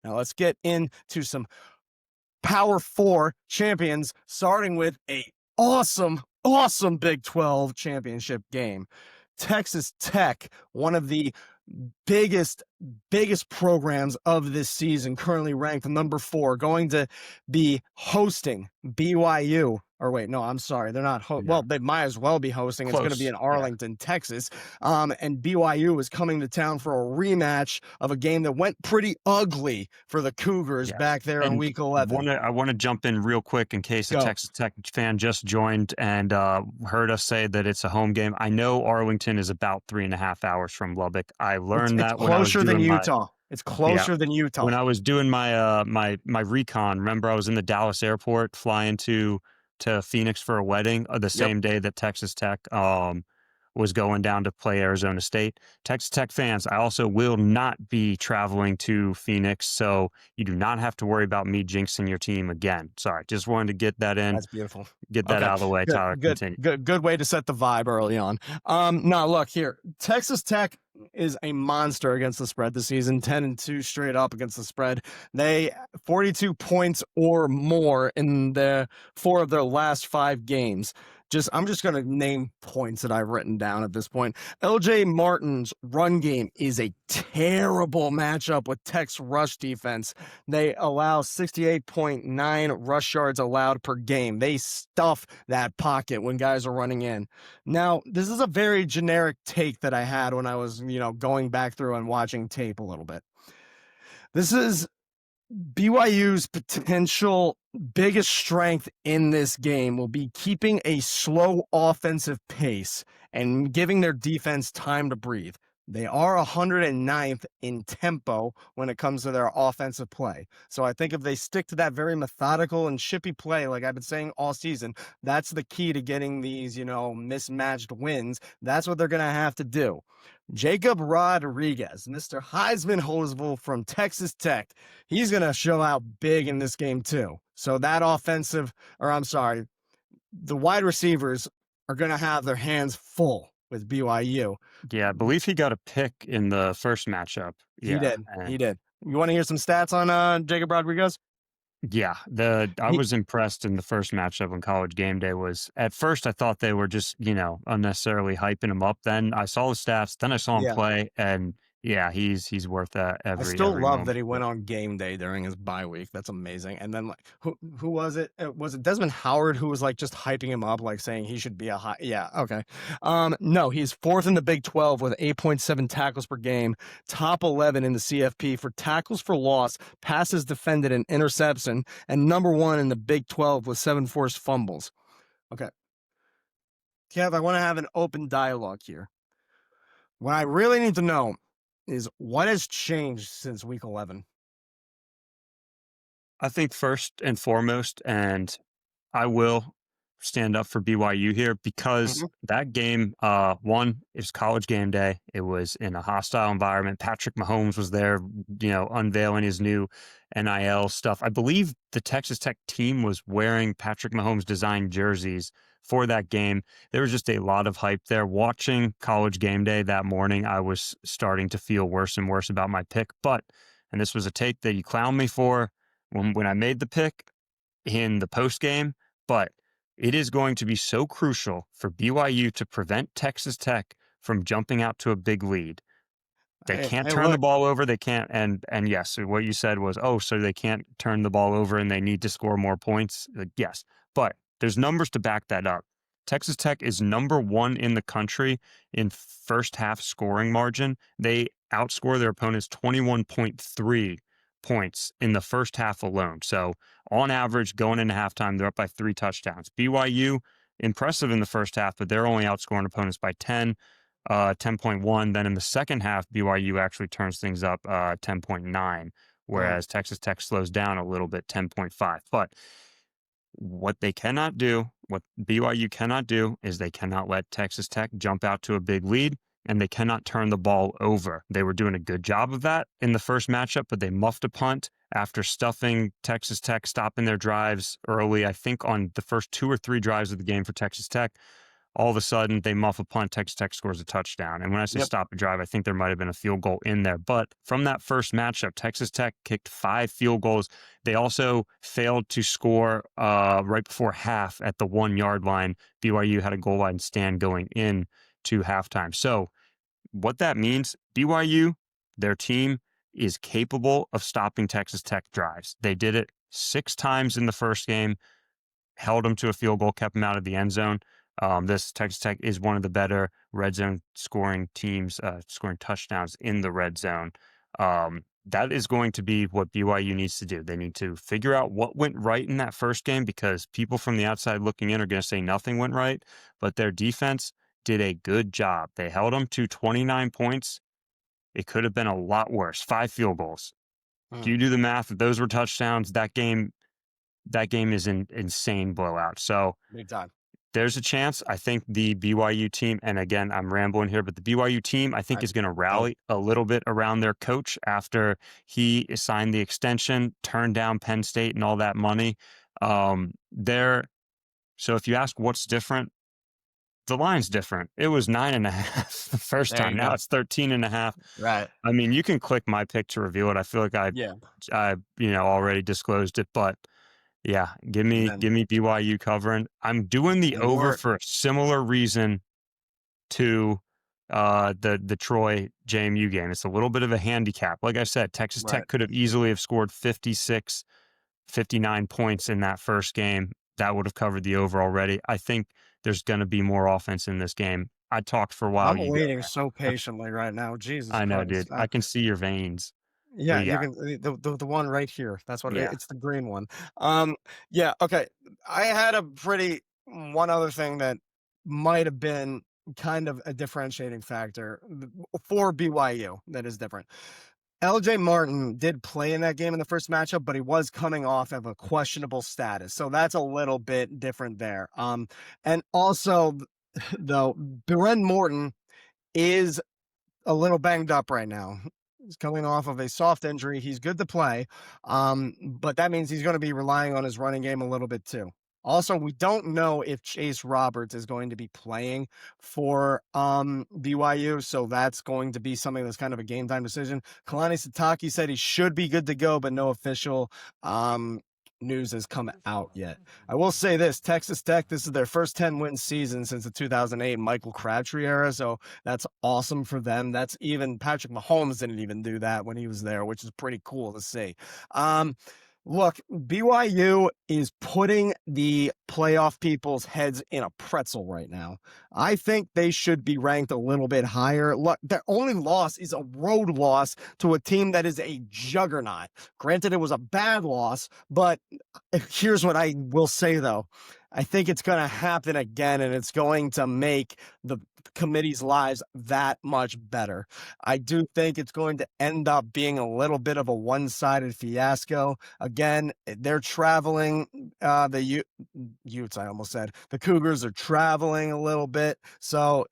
Now let's get into some Power Four champions, starting with a awesome Big 12 championship game. Texas Tech, one of the biggest programs of this season, currently ranked number 4, going to be hosting BYU. Or wait, no, I'm sorry. They're not. Well, they might as well be hosting. It's going to be in Arlington, Texas. And BYU is coming to town for a rematch of a game that went pretty ugly for the Cougars back there in Week 11. I want to jump in real quick in case a Texas Tech fan just joined and heard us say that it's a home game. I know Arlington is about 3.5 hours from Lubbock. I learned that when I was closer than Utah. It's closer than Utah. When I was doing my my recon, remember I was in the Dallas airport flying to Phoenix for a wedding the same day that Texas Tech was going down to play Arizona State. Texas Tech fans, I also will not be traveling to Phoenix, so you do not have to worry about me jinxing your team again. Sorry, just wanted to get that in. That's beautiful. Get that out of the way, Tyler. Continue. Good way to set the vibe early on. Now look here, Texas Tech is a monster against the spread this season, 10-2 straight up against the spread. They 42 points or more in the 4 of their last 5 games. I'm just going to name points that I've written down at this point. LJ Martin's run game is a terrible matchup with Tech's rush defense. They allow 68.9 rush yards allowed per game. They stuff that pocket when guys are running in. Now, this is a very generic take that I had when I was, going back through and watching tape a little bit. This is BYU's potential biggest strength in this game will be keeping a slow offensive pace and giving their defense time to breathe. They are 109th in tempo when it comes to their offensive play. So I think if they stick to that very methodical and shippy play, like I've been saying all season, that's the key to getting these, mismatched wins. That's what they're going to have to do. Jacob Rodriguez, Mr. Heisman Hoseville from Texas Tech, he's going to show out big in this game too. So that the wide receivers are going to have their hands full with BYU. Yeah, I believe he got a pick in the first matchup. He did. You want to hear some stats on Jacob Rodriguez? Yeah, I was impressed in the first matchup on College Game Day. Was at first I thought they were just unnecessarily hyping him up. Then I saw the stats. Then I saw him play, and yeah, he's worth that. I still love that he went on game day during his bye week. That's amazing. And then who was it? Was it Desmond Howard who was just hyping him up, saying he should be a high? Yeah, okay. No, he's 4th in the Big 12 with 8.7 tackles per game, top 11 in the CFP for tackles for loss, passes defended, and interception, and number 1 in the Big 12 with 7 forced fumbles. Okay, Kev, I want to have an open dialogue here. What I really need to know is what has changed since week 11? I think first and foremost, and I will stand up for BYU here because that game, one, is College Game Day. It was in a hostile environment. Patrick Mahomes was there, unveiling his new NIL stuff. I believe the Texas Tech team was wearing Patrick Mahomes designed jerseys for that game. There was just a lot of hype there. Watching College Game Day that morning, I was starting to feel worse and worse about my pick. And this was a take that you clowned me for when I made the pick in the post game, but it is going to be so crucial for BYU to prevent Texas Tech from jumping out to a big lead. They can't turn the ball over. They can't. And yes, what you said was, so they can't turn the ball over and they need to score more points. Yes, but there's numbers to back that up. Texas Tech is number 1 in the country in first half scoring margin. They outscore their opponents 21.3 points in the first half alone. So on average, going into halftime, they're up by 3 touchdowns. BYU, impressive in the first half, but they're only outscoring opponents by 10.1. Then in the second half, BYU actually turns things up 10.9, whereas Texas Tech slows down a little bit, 10.5. But what BYU cannot do is they cannot let Texas Tech jump out to a big lead, and they cannot turn the ball over. They were doing a good job of that in the first matchup, but they muffed a punt after stuffing Texas Tech, stopping their drives early. I think on the first 2 or 3 drives of the game for Texas Tech, all of a sudden they muff a punt, Texas Tech scores a touchdown. And when I say Yep. stop a drive, I think there might have been a field goal in there. But from that first matchup, Texas Tech kicked 5 field goals. They also failed to score right before half at the 1 yard line. BYU had a goal line stand going in to halftime. So what that means, BYU, their team is capable of stopping Texas Tech drives. They did it 6 times in the first game, held them to a field goal, kept them out of the end zone. This Texas Tech is one of the better red zone scoring teams, scoring touchdowns in the red zone. That is going to be what BYU needs to do. They need to figure out what went right in that first game, because people from the outside looking in are going to say nothing went right, but their defense did a good job. They held them to 29 points. It could have been a lot worse. 5 field goals. If Mm, you do the math, if those were touchdowns, that game is an insane blowout. So big time. there's a chance. I think the BYU team, and again, I'm rambling here, but the BYU team, I think, I is going to don't. rally a little bit around their coach after he signed the extension, turned down Penn State and all that money. There. So if you ask what's different, the line's different. It was 9.5 the first There time. you Now go. it's 13.5. Right. I mean, you can click my pick to reveal it. I feel like Yeah. I already disclosed it, but yeah, give And me then give me BYU covering. I'm doing the and over you're for a similar reason to the Troy JMU game. It's a little bit of a handicap. Like I said, Texas right. Tech could have easily have scored 56, 59 points in that first game. That would have covered the over already. I think there's going to be more offense in this game. I talked for a while. I'm You go. waiting so patiently right now. Jesus I know, Christ. dude. I can see your veins. What Yeah, do you you got? can the one right here. That's what Yeah. it's the green one. Yeah, okay. I had a pretty one other thing that might have been kind of a differentiating factor for BYU that is different. LJ Martin did play in that game in the first matchup, but he was coming off of a questionable status. So that's a little bit different there. And also though, Beren Morton is a little banged up right now. He's coming off of a soft injury. He's good to play, but that means he's going to be relying on his running game a little bit too. Also, we don't know if Chase Roberts is going to be playing for BYU, so that's going to be something that's kind of a game time decision. Kalani Sataki said he should be good to go, but no official news has come out yet. I will say this: Texas Tech, this is their first 10-win season since the 2008 Michael Crabtree era, so that's awesome for them. That's even Patrick Mahomes didn't even do that when he was there, which is pretty cool to see. Um, Look, BYU is putting the playoff people's heads in a pretzel right now. I think they should be ranked a little bit higher. Look, their only loss is a road loss to a team that is a juggernaut. Granted, it was a bad loss, but here's what I will say, though. I think it's going to happen again, and it's going to make the committee's lives that much better. I do think it's going to end up being a little bit of a one-sided fiasco. Again, they're traveling. Utes, I almost said. The Cougars are traveling a little bit, so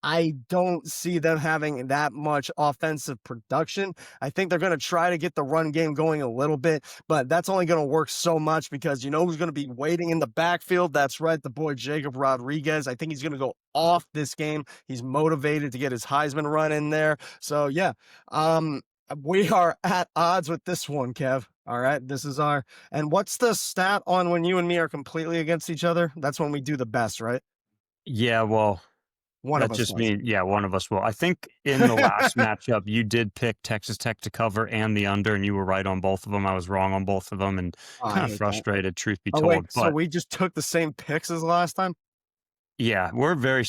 I don't see them having that much offensive production. I think they're going to try to get the run game going a little bit, but that's only going to work so much because you know who's going to be waiting in the backfield? That's right, the boy Jacob Rodriguez. I think he's going to go off this game. He's motivated to get his Heisman run in there. So, yeah, we are at odds with this one, Kev. All right, this is our. And what's the stat on when you and me are completely against each other? That's when we do the best, right? Yeah, well, One that of us just does. means, yeah, one of us will. I think in the last matchup, you did pick Texas Tech to cover and the under, and you were right on both of them. I was wrong on both of them, and Oh, I kind of hate that. frustrated, truth be Oh, wait, told. so But we just took the same picks as last time? yeah, we're a very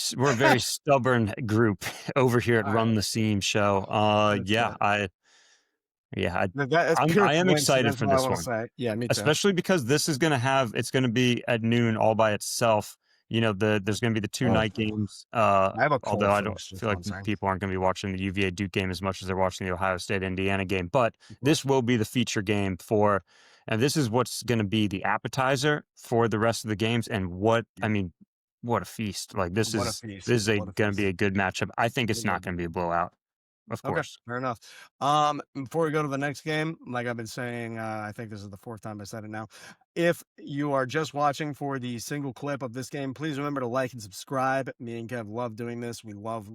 stubborn group over here at Run Alright, the Seam show. that's good. Yeah, I, That's pure I am excited coincidence, for what I this wanna one. say. Yeah, me too. Especially because this is it's gonna be at noon all by itself. There's gonna be the 2 Oh, night games, I have a although cold I don't finish, just feel like one second. people aren't gonna be watching the UVA Duke game as much as they're watching the Ohio State Indiana game, but Of this course. will be the feature game and this is what's gonna be the appetizer for the rest of the games, and Yeah. what a feast. Like, What a feast. this is What a gonna be feast. a good matchup. I think it's It will not be. gonna be a blowout. Of Okay, course. fair enough. Before we go to the next game, like I've been saying, I think this is the fourth time I said it now. If you are just watching for the single clip of this game, please remember to like and subscribe. Me and Kev love doing this. We love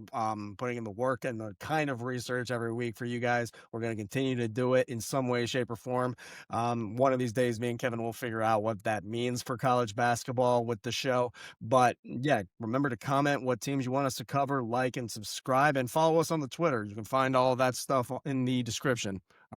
putting in the work and the kind of research every week for you guys. We're going to continue to do it in some way, shape, or form. One of these days, me and Kevin will figure out what that means for college basketball with the show. But yeah, remember to comment what teams you want us to cover, like and subscribe, and follow us on the Twitter. You can find all of that stuff in the description.